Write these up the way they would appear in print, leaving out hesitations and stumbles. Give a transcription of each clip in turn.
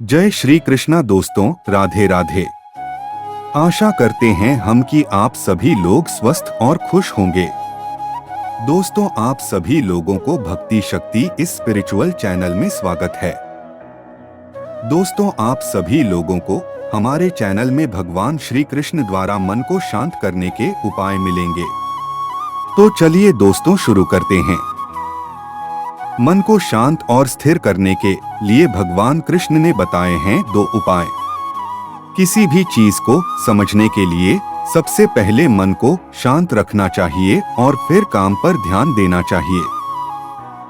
जय श्री कृष्णा दोस्तों, राधे राधे। आशा करते हैं हम कि आप सभी लोग स्वस्थ और खुश होंगे। दोस्तों, आप सभी लोगों को भक्ति शक्ति इस स्पिरिचुअल चैनल में स्वागत है। दोस्तों, आप सभी लोगों को हमारे चैनल में भगवान श्री कृष्ण द्वारा मन को शांत करने के उपाय मिलेंगे। तो चलिए दोस्तों, शुरू करते हैं। मन को शांत और स्थिर करने के लिए भगवान कृष्ण ने बताए हैं 2 उपाय। किसी भी चीज को समझने के लिए सबसे पहले मन को शांत रखना चाहिए और फिर काम पर ध्यान देना चाहिए,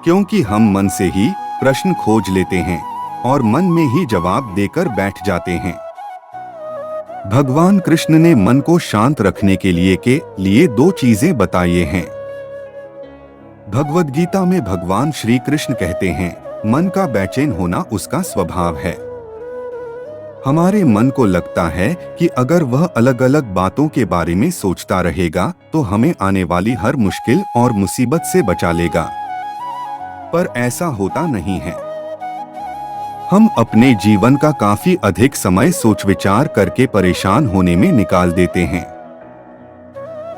क्योंकि हम मन से ही प्रश्न खोज लेते हैं और मन में ही जवाब देकर बैठ जाते हैं। भगवान कृष्ण ने मन को शांत रखने के लिए 2 चीजें बताई हैं। भगवद गीता में भगवान श्री कृष्ण कहते हैं, मन का बेचैन होना उसका स्वभाव है। हमारे मन को लगता है कि अगर वह अलग अलग बातों के बारे में सोचता रहेगा तो हमें आने वाली हर मुश्किल और मुसीबत से बचा लेगा, पर ऐसा होता नहीं है। हम अपने जीवन का काफी अधिक समय सोच विचार करके परेशान होने में निकाल देते हैं।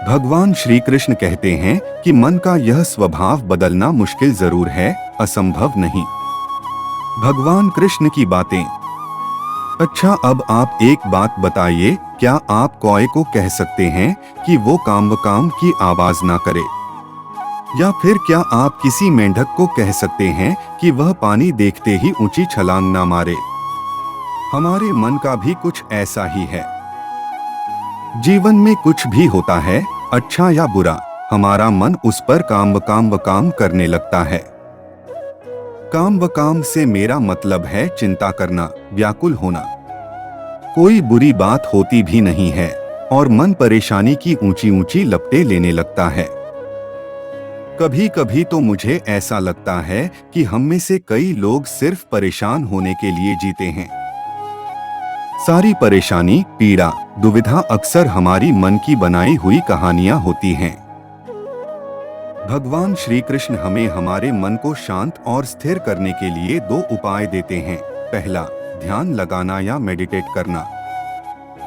भगवान श्री कृष्ण कहते हैं कि मन का यह स्वभाव बदलना मुश्किल जरूर है, असंभव नहीं। भगवान कृष्ण की बातें। अच्छा, अब आप एक बात बताइए, क्या आप कौए को कह सकते हैं कि वो काम की आवाज ना करे? या फिर क्या आप किसी मेंढक को कह सकते हैं कि वह पानी देखते ही ऊंची छलांग ना मारे? हमारे मन का भी कुछ ऐसा ही है। जीवन में कुछ भी होता है, अच्छा या बुरा, हमारा मन उस पर काम करने लगता है। काम से मेरा मतलब है चिंता करना, व्याकुल होना। कोई बुरी बात होती भी नहीं है और मन परेशानी की ऊंची ऊंची लपटें लेने लगता है। कभी कभी तो मुझे ऐसा लगता है कि हम में से कई लोग सिर्फ परेशान होने के लिए जीते हैं। सारी परेशानी, पीड़ा, दुविधा अक्सर हमारी मन की बनाई हुई कहानियां होती हैं। भगवान श्री कृष्ण हमें हमारे मन को शांत और स्थिर करने के लिए 2 उपाय देते हैं। पहला, ध्यान लगाना या मेडिटेट करना।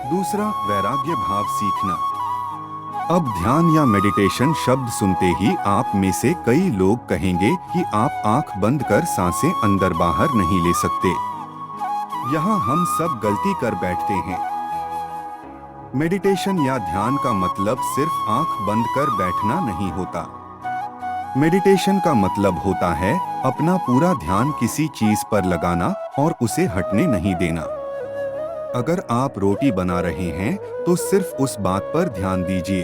दूसरा, वैराग्य भाव सीखना। अब ध्यान या मेडिटेशन शब्द सुनते ही आप में से कई लोग कहेंगे कि आप आंख बंद कर सांसें अंदर बाहर नहीं ले सकते। यहाँ हम सब गलती कर बैठते हैं। मेडिटेशन या ध्यान का मतलब सिर्फ आंख बंद कर बैठना नहीं होता। मेडिटेशन का मतलब होता है अपना पूरा ध्यान किसी चीज पर लगाना और उसे हटने नहीं देना। अगर आप रोटी बना रहे हैं तो सिर्फ उस बात पर ध्यान दीजिए।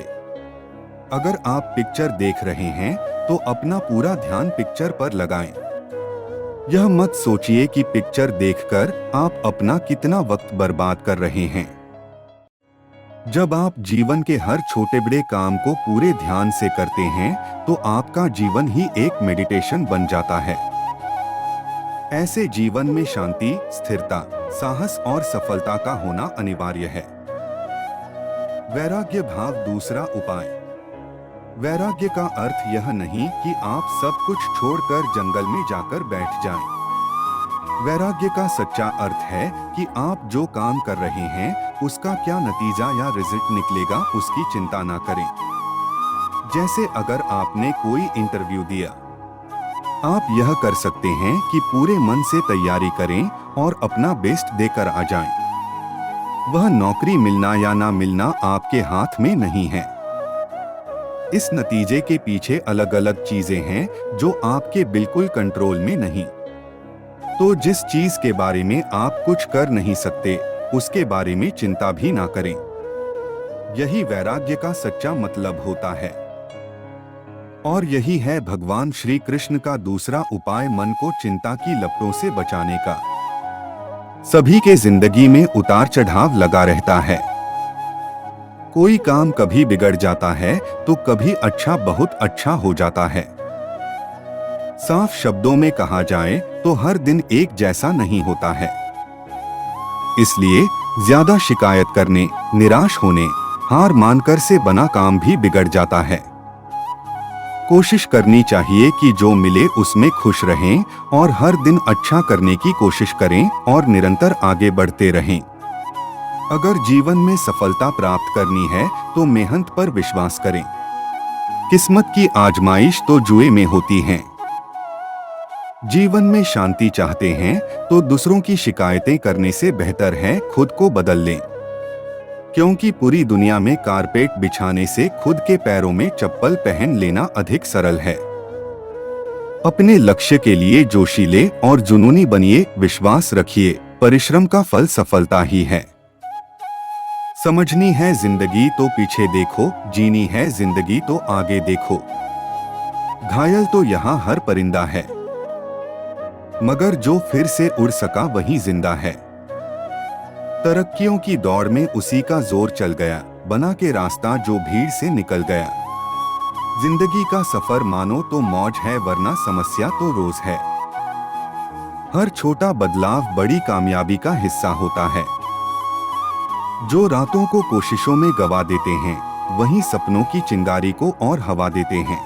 अगर आप पिक्चर देख रहे हैं तो अपना पूरा ध्यान पिक्चर पर लगाएं। यह मत सोचिए कि पिक्चर देखकर आप अपना कितना वक्त बर्बाद कर रहे हैं। जब आप जीवन के हर छोटे बड़े काम को पूरे ध्यान से करते हैं तो आपका जीवन ही एक मेडिटेशन बन जाता है। ऐसे जीवन में शांति, स्थिरता, साहस और सफलता का होना अनिवार्य है। वैराग्य भाव दूसरा उपाय। वैराग्य का अर्थ यह नहीं कि आप सब कुछ छोड़कर जंगल में जाकर बैठ जाएं। वैराग्य का सच्चा अर्थ है कि आप जो काम कर रहे हैं उसका क्या नतीजा या रिजल्ट निकलेगा उसकी चिंता ना करें। जैसे अगर आपने कोई इंटरव्यू दिया, आप यह कर सकते हैं कि पूरे मन से तैयारी करें और अपना बेस्ट देकर आ जाएं। वह नौकरी मिलना या ना मिलना आपके हाथ में नहीं है। इस नतीजे के पीछे अलग अलग चीजें हैं जो आपके बिल्कुल कंट्रोल में नहीं। तो जिस चीज के बारे में आप कुछ कर नहीं सकते उसके बारे में चिंता भी ना करें। यही वैराग्य का सच्चा मतलब होता है। और यही है भगवान श्री कृष्ण का दूसरा उपाय, मन को चिंता की लपटों से बचाने का। सभी के जिंदगी में उतार चढ़ाव लगा रहता है। कोई काम कभी बिगड़ जाता है तो कभी अच्छा, बहुत अच्छा हो जाता है। साफ शब्दों में कहा जाए तो हर दिन एक जैसा नहीं होता है। इसलिए ज्यादा शिकायत करने, निराश होने, हार मानकर से बना काम भी बिगड़ जाता है। कोशिश करनी चाहिए कि जो मिले उसमें खुश रहें और हर दिन अच्छा करने की कोशिश करें और निरंतर आगे बढ़ते रहें। अगर जीवन में सफलता प्राप्त करनी है तो मेहनत पर विश्वास करें। किस्मत की आजमाइश तो जुए में होती है। जीवन में शांति चाहते हैं तो दूसरों की शिकायतें करने से बेहतर है खुद को बदल लें, क्योंकि पूरी दुनिया में कारपेट बिछाने से खुद के पैरों में चप्पल पहन लेना अधिक सरल है। अपने लक्ष्य के लिए जोशीले और जुनूनी बनिए, विश्वास रखिए, परिश्रम का फल सफलता ही है। समझनी है जिंदगी तो पीछे देखो, जीनी है जिंदगी तो आगे देखो। घायल तो यहाँ हर परिंदा है, मगर जो फिर से उड़ सका वही जिंदा है। तरक्कियों की दौड़ में उसी का जोर चल गया, बना के रास्ता जो भीड़ से निकल गया। जिंदगी का सफर मानो तो मौज है, वरना समस्या तो रोज है। हर छोटा बदलाव बड़ी कामयाबी का हिस्सा होता है। जो रातों को कोशिशों में गवा देते हैं, वही सपनों की चिंगारी को और हवा देते हैं।